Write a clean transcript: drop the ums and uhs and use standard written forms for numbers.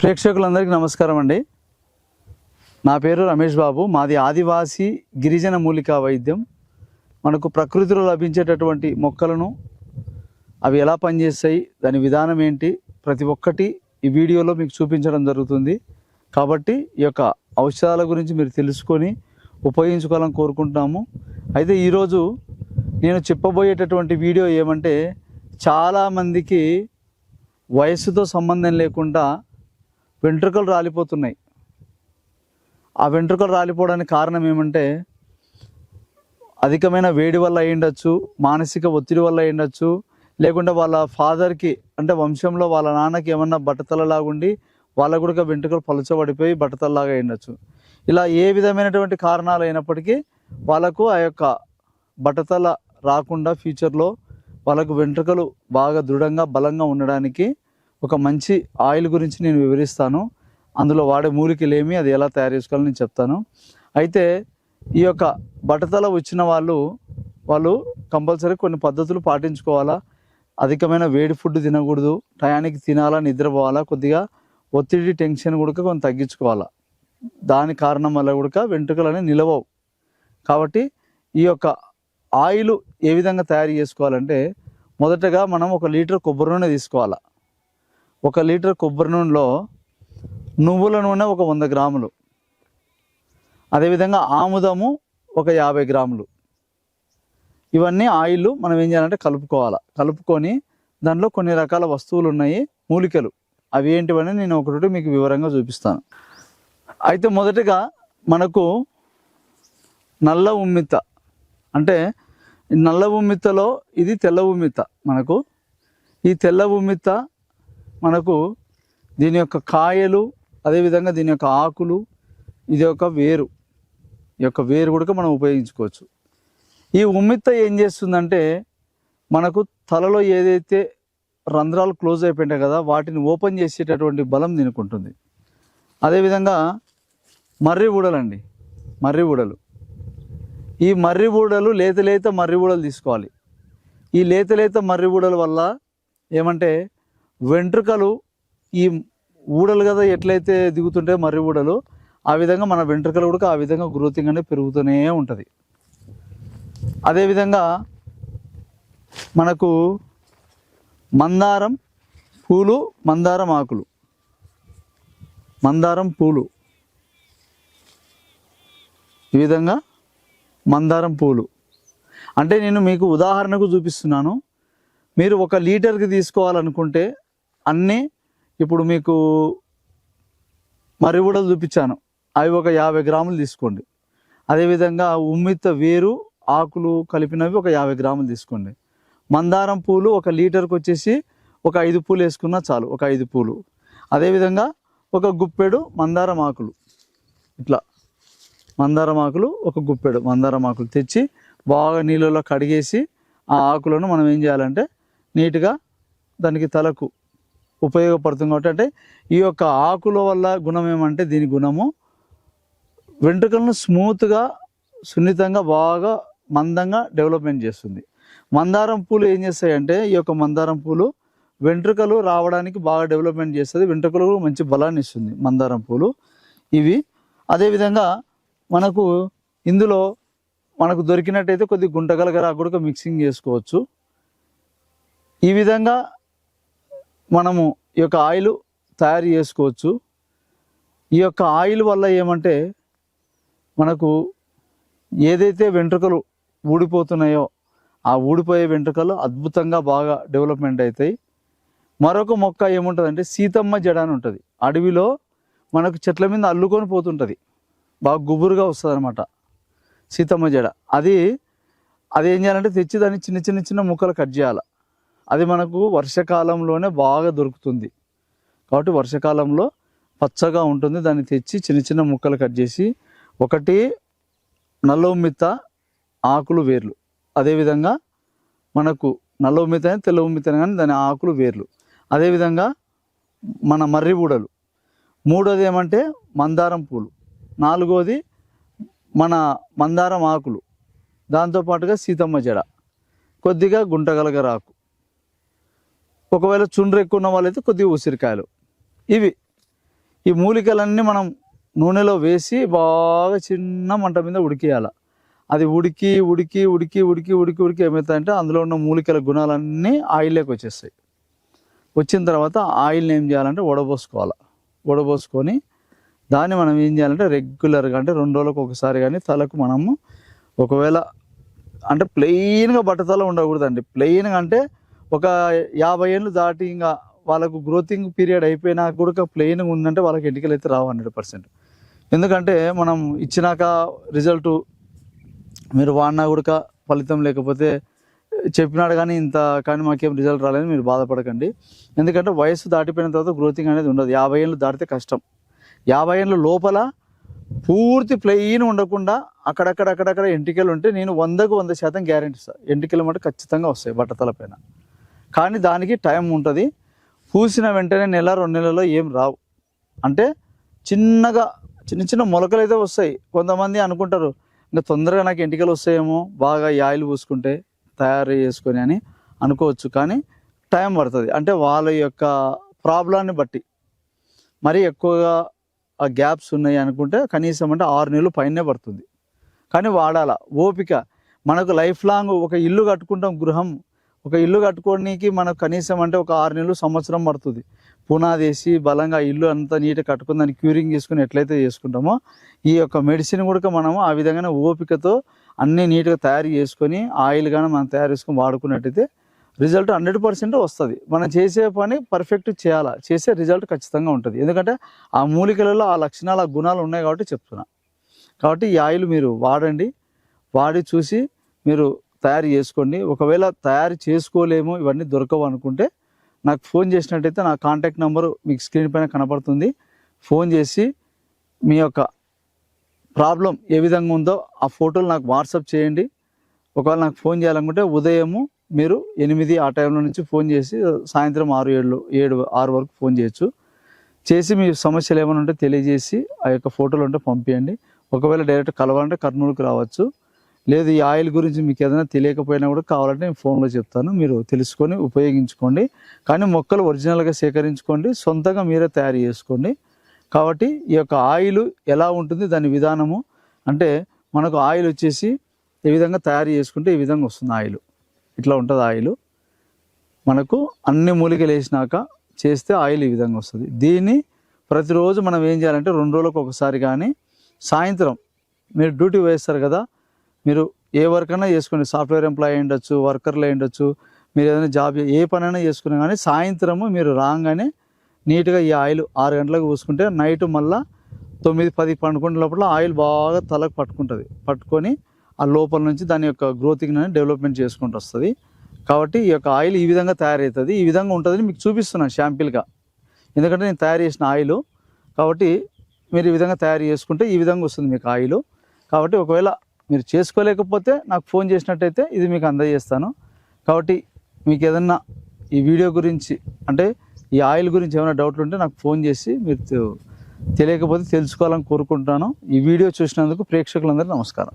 ప్రేక్షకులందరికీ నమస్కారం అండి. నా పేరు రమేష్ బాబు. మాది ఆదివాసీ గిరిజన మూలికా వైద్యం. మనకు ప్రకృతిలో లభించేటటువంటి మొక్కలను అవి ఎలా పనిచేస్తాయి, దాని విధానం ఏంటి, ప్రతి ఒక్కటి ఈ వీడియోలో మీకు చూపించడం జరుగుతుంది. కాబట్టి ఈ యొక్క ఔషధాల గురించి మీరు తెలుసుకొని ఉపయోగించుకోవాలని కోరుకుంటున్నాము. అయితే ఈరోజు నేను చెప్పబోయేటటువంటి వీడియో ఏమంటే, చాలామందికి వయస్సుతో సంబంధం లేకుండా వెంట్రుకలు రాలిపోతున్నాయి. ఆ వెంట్రుకలు రాలిపోవడానికి కారణం ఏమంటే, అధికమైన వేడి వల్ల అయ్యుండొచ్చు, మానసిక ఒత్తిడి వల్ల అయ్యుండొచ్చు, లేకుంటే వాళ్ళ ఫాదర్కి అంటే వంశంలో వాళ్ళ నాన్నకి ఏమన్నా బట్టతలలాగుండి వాళ్ళ కూడా వెంట్రుకలు పలుచబడిపోయి బట్టతలలాగా అయ్యుండొచ్చు. ఇలా ఏ విధమైనటువంటి కారణాలు అయినప్పటికీ వాళ్ళకు ఆ యొక్క బట్టతల రాకుండా ఫ్యూచర్లో వాళ్ళకు వెంట్రుకలు బాగా దృఢంగా బలంగా ఉండడానికి ఒక మంచి ఆయిల్ గురించి నేను వివరిస్తాను. అందులో వాడే మూలికలు ఏమి, అది ఎలా తయారు చేసుకోవాలని నేను చెప్తాను. అయితే ఈ యొక్క బట్టతల వచ్చిన వాళ్ళు కంపల్సరీ కొన్ని పద్ధతులు పాటించుకోవాలా. అధికమైన వేడి ఫుడ్ తినకూడదు, టయానికి తినాలా, నిద్రపోవాలా, కొద్దిగా ఒత్తిడి టెన్షన్ కూడా కొంచెం తగ్గించుకోవాలా. దాని కారణం వల్ల కూడా వెంట్రుకలు అనేవి నిలవవు. కాబట్టి ఈ యొక్క ఆయిల్ ఏ విధంగా తయారు చేసుకోవాలంటే, మొదటగా మనం 1 లీటర్ కొబ్బరి నూనె తీసుకోవాలా. 1 లీటర్ కొబ్బరి నూనెలో నువ్వుల నూనె 100 గ్రాములు, అదేవిధంగా ఆముదము 50 గ్రాములు. ఇవన్నీ ఆయిల్ మనం ఏం చేయాలంటే కలుపుకోవాలి. కలుపుకొని దాంట్లో కొన్ని రకాల వస్తువులు ఉన్నాయి, మూలికలు. అవి ఏంటివని నేను ఒకటి మీకు వివరంగా చూపిస్తాను. అయితే మొదటగా మనకు నల్ల ఉమ్మిత, అంటే నల్ల ఉమ్మితలో ఇది తెల్ల ఉమ్మిత. మనకు ఈ తెల్ల ఉమ్మిత మనకు దీని యొక్క కాయలు, అదేవిధంగా దీని యొక్క ఆకులు, ఇది ఒక వేరు. ఈ యొక్క వేరు కూడా మనం ఉపయోగించుకోవచ్చు. ఈ ఉమ్మిత ఏం చేస్తుందంటే, మనకు తలలో ఏదైతే రంధ్రాలు క్లోజ్ అయిపోయింటాయి కదా, వాటిని ఓపెన్ చేసేటటువంటి బలం దీనికి ఉంటుంది. అదేవిధంగా మర్రి ఊడలండి, మర్రి ఊడలు. ఈ మర్రి ఊడలు లేత మర్రి ఊడలు తీసుకోవాలి. ఈ లేత మర్రి ఊడల వల్ల ఏమంటే, వెంట్రుకలు ఈ ఊడలు కదా ఎట్లయితే దిగుతుంటే మర్రి ఊడలు, ఆ విధంగా మన వెంట్రుకలు కూడా ఆ విధంగా గ్రోతింగ్ అనేది పెరుగుతూనే ఉంటుంది. అదేవిధంగా మనకు మందారం పూలు, మందారం ఆకులు, మందారం పూలు, ఈ విధంగా మందారం పూలు. అంటే నేను మీకు ఉదాహరణకు చూపిస్తున్నాను. మీరు 1 లీటర్కి తీసుకోవాలనుకుంటే అన్నీ, ఇప్పుడు మీకు మర్రి ఊడలు చూపించాను, అవి 50 గ్రాములు తీసుకోండి. అదేవిధంగా ఉమ్మిత వేరు ఆకులు కలిపినవి 50 గ్రాములు తీసుకోండి. మందారం పూలు 1 లీటర్కి వచ్చేసి 5 పూలు వేసుకున్నా చాలు, 5 పూలు. అదేవిధంగా 1 గుప్పెడు మందారం ఆకులు, ఇట్లా మందారం ఆకులు 1 గుప్పెడు మందారం ఆకులు తెచ్చి బాగా నీళ్ళలో కడిగేసి ఆ ఆకులను మనం ఏం చేయాలంటే నీట్గా దానికి తలకు ఉపయోగపడుతుంది. కాబట్టి అంటే ఈ యొక్క ఆకుల వల్ల గుణం ఏమంటే, దీని గుణము వెంట్రుకలను స్మూత్గా, సున్నితంగా, బాగా మందంగా డెవలప్మెంట్ చేస్తుంది. మందారం పూలు ఏం చేస్తాయంటే, ఈ యొక్క మందారం పూలు వెంట్రుకలు రావడానికి బాగా డెవలప్మెంట్ చేస్తుంది, వెంట్రుకలు మంచి బలాన్ని ఇస్తుంది మందారం పూలు ఇవి. అదేవిధంగా మనకు ఇందులో మనకు దొరికినట్టయితే కొద్ది గుంటగలగరా కూడా మిక్సింగ్ చేసుకోవచ్చు. ఈ విధంగా మనము ఈ యొక్క ఆయిల్ తయారు చేసుకోవచ్చు. ఈ యొక్క ఆయిల్ వల్ల ఏమంటే, మనకు ఏదైతే వెంట్రుకలు ఊడిపోతున్నాయో ఆ ఊడిపోయే వెంట్రుకలు అద్భుతంగా బాగా డెవలప్మెంట్ అవుతాయి. మరొక మొక్క ఏముంటుందంటే, సీతమ్మ జడ అని ఉంటుంది. అడవిలో మనకు చెట్ల మీద అల్లుకొని పోతుంటుంది, బాగా గుబురుగా వస్తుంది అనమాట సీతమ్మ జడ. అది ఏం చేయాలంటే, తెచ్చి దాన్ని చిన్న ముక్కలు కట్ చేయాలి. అది మనకు వర్షాకాలంలోనే బాగా దొరుకుతుంది. కాబట్టి వర్షాకాలంలో పచ్చగా ఉంటుంది. దాన్ని తెచ్చి చిన్న ముక్కలు కట్ చేసి, 1 నల్ల ఉమ్మిత ఆకులు, వేర్లు. అదేవిధంగా మనకు నల్ల ఉమ్మిత అని, తెల్ల ఉమ్మిత కానీ దాని ఆకులు, వేర్లు. అదేవిధంగా మన మర్రి ఊడలు. 3వది ఏమంటే మందారం పూలు. 4వది మన మందారం ఆకులు, దాంతోపాటుగా సీతమ్మ జడ, కొద్దిగా గుంటగలగరాకు, ఒకవేళ చుండ్రు ఎక్కువ ఉన్న వాళ్ళైతే కొద్దిగా ఉసిరికాయలు. ఇవి ఈ మూలికలన్నీ మనం నూనెలో వేసి బాగా చిన్న మంట మీద ఉడికేయాలి. అది ఉడికి ఉడికి ఉడికి ఉడికి ఉడికి ఉడికి ఏమవుతుందంటే అందులో ఉన్న మూలికల గుణాలన్నీ ఆయిల్లోకి వచ్చేస్తాయి. వచ్చిన తర్వాత ఆయిల్ని ఏం చేయాలంటే వడబోసుకోవాలి. వడబోసుకొని దాన్ని మనం ఏం చేయాలంటే రెగ్యులర్గా అంటే 2 రోజులకు ఒకసారి కానీ తలకు మనము ఒకవేళ అంటే ప్లెయిన్గా బట్టతల ఉండకూడదండి. ప్లెయిన్గా అంటే ఒక 50 ఏళ్ళు దాటి ఇంకా వాళ్ళకు గ్రోతింగ్ పీరియడ్ అయిపోయినా కూడా ప్లెయిన్గా ఉందంటే వాళ్ళకి ఎంటికలు అయితే రావు 100%. ఎందుకంటే మనం ఇచ్చినాక రిజల్ట్ మీరు వాడినా కూడా ఫలితం లేకపోతే చెప్పినాడు కానీ కానీ మాకేం రిజల్ట్ రాలేదు మీరు బాధపడకండి. ఎందుకంటే వయసు దాటిపోయిన తర్వాత గ్రోతింగ్ అనేది ఉండదు. 50 ఏళ్ళు దాటితే కష్టం. 50 ఏళ్ళ లోపల పూర్తి ప్లెయిన్ ఉండకుండా అక్కడక్కడ ఎంటికలు ఉంటే నేను 100కు 100% గ్యారెంటీ ఇస్తాను. ఎంటికలు మటు ఖచ్చితంగా వస్తాయి బట్టతల పైన. కానీ దానికి టైం ఉంటుంది. పూసిన వెంటనే 1-2 నెలల్లో ఏం రావు. అంటే చిన్నగా చిన్న మొలకలు అయితే వస్తాయి. కొంతమంది అనుకుంటారు ఇంకా తొందరగా నాకు ఎంటికలు వస్తాయేమో బాగా ఈ ఆయిల్ పూసుకుంటే తయారు చేసుకొని అని అనుకోవచ్చు. కానీ టైం పడుతుంది. అంటే వాళ్ళ యొక్క ప్రాబ్లాన్ని బట్టి మరీ ఎక్కువగా ఆ గ్యాప్స్ ఉన్నాయి అనుకుంటే కనీసం అంటే 6 నెలలు పైనే పడుతుంది. కానీ వాడాల ఓపిక. మనకు లైఫ్ లాంగ్ ఒక ఇల్లు కట్టుకుంటాం, ఒక ఇల్లు కట్టుకోవడానికి మనకు కనీసం అంటే ఒక 6 నెలలు సంవత్సరం పడుతుంది. పునాది వేసి బలంగా ఇల్లు అంతా నీట్గా కట్టుకుని దాన్ని క్యూరింగ్ చేసుకుని ఎట్లయితే చేసుకుంటామో ఈ యొక్క మెడిసిన్ కూడా మనము ఆ విధంగానే ఓపికతో అన్నీ నీట్గా తయారు చేసుకొని ఆయిల్ కానీ మనం తయారు చేసుకొని వాడుకున్నట్టయితే రిజల్ట్ 100% వస్తుంది. మనం చేసే పని పర్ఫెక్ట్ చేయాలా, చేసే రిజల్ట్ ఖచ్చితంగా ఉంటుంది. ఎందుకంటే ఆ మూలికలలో ఆ లక్షణాలు ఆ గుణాలు ఉన్నాయి కాబట్టి చెప్తున్నా. కాబట్టి ఈ ఆయిల్ మీరు వాడండి, వాడి చూసి మీరు తయారు చేసుకోండి. ఒకవేళ తయారు చేసుకోలేము ఇవన్నీ దొరకవు అనుకుంటే నాకు ఫోన్ చేసినట్టయితే నా కాంటాక్ట్ నెంబరు మీకు స్క్రీన్ పైన కనపడుతుంది. ఫోన్ చేసి మీ యొక్క ప్రాబ్లం ఏ విధంగా ఉందో ఆ ఫోటోలు నాకు వాట్సాప్ చేయండి. ఒకవేళ నాకు ఫోన్ చేయాలనుకుంటే ఉదయము మీరు 8 ఆ టైంలో నుంచి ఫోన్ చేసి సాయంత్రం 6 వరకు ఫోన్ చేయొచ్చు. చేసి మీ సమస్యలు ఏమైనా ఉంటే తెలియజేసి ఆ యొక్క ఫోటోలు ఉంటే పంపించండి. ఒకవేళ డైరెక్ట్ కలవాలంటే కర్నూలుకు రావచ్చు. లేదు ఈ ఆయిల్ గురించి మీకు ఏదైనా తెలియకపోయినా కూడా కావాలంటే నేను ఫోన్లో చెప్తాను, మీరు తెలుసుకొని ఉపయోగించుకోండి. కానీ మొక్కలు ఒరిజినల్గా సేకరించుకోండి, సొంతంగా మీరే తయారు చేసుకోండి. కాబట్టి ఈ యొక్క ఆయిల్ ఎలా ఉంటుంది దాని విధానము అంటే మనకు ఆయిల్ వచ్చేసి ఈ విధంగా తయారు చేసుకుంటే ఈ విధంగా వస్తుంది ఆయిల్. ఇట్లా ఉంటుంది ఆయిల్. మనకు అన్ని మూలికలు వేసినాక చేస్తే ఆయిల్ ఈ విధంగా వస్తుంది. దీన్ని ప్రతిరోజు మనం ఏం చేయాలంటే 2 రోజులకు ఒకసారి కానీ సాయంత్రం మీరు డ్యూటీ వేస్తారు కదా, మీరు ఏ వర్క్ అయినా చేసుకోండి, సాఫ్ట్వేర్ ఎంప్లాయీ అయి ఉండొచ్చు, వర్కర్లు అయి ఉండొచ్చు, మీరు ఏదైనా జాబ్ ఏ పనైనా చేసుకున్నా కానీ సాయంత్రము మీరు రాగానే నీట్గా ఈ ఆయిల్ 6 గంటలకు పూసుకుంటే నైట్ మళ్ళీ 9, 10 పండుకునే లోపల ఆయిల్ బాగా తలకు పట్టుకొని ఆ లోపల నుంచి దాని యొక్క గ్రోతింగ్ అనేది డెవలప్మెంట్ చేసుకుంటూ వస్తుంది. కాబట్టి ఈ యొక్క ఆయిల్ ఈ విధంగా తయారవుతుంది. ఈ విధంగా ఉంటుందని మీకు చూపిస్తున్నాను శాంపిల్గా, ఎందుకంటే నేను తయారు చేసిన ఆయిల్. కాబట్టి మీరు ఈ విధంగా తయారు చేసుకుంటే ఈ విధంగా వస్తుంది మీకు ఆయిల్. కాబట్టి ఒకవేళ మీరు చేసుకోలేకపోతే నాకు ఫోన్ చేసినట్టయితే ఇది మీకు అందజేస్తాను. కాబట్టి మీకు ఏదన్నా ఈ వీడియో గురించి అంటే ఈ ఆయిల్ గురించి ఏమైనా డౌట్లు ఉంటే నాకు ఫోన్ చేసి మీరు తెలియకపోతే తెలుసుకోవాలని కోరుకుంటున్నాను. ఈ వీడియో చూసినందుకు ప్రేక్షకులందరికీ నమస్కారం.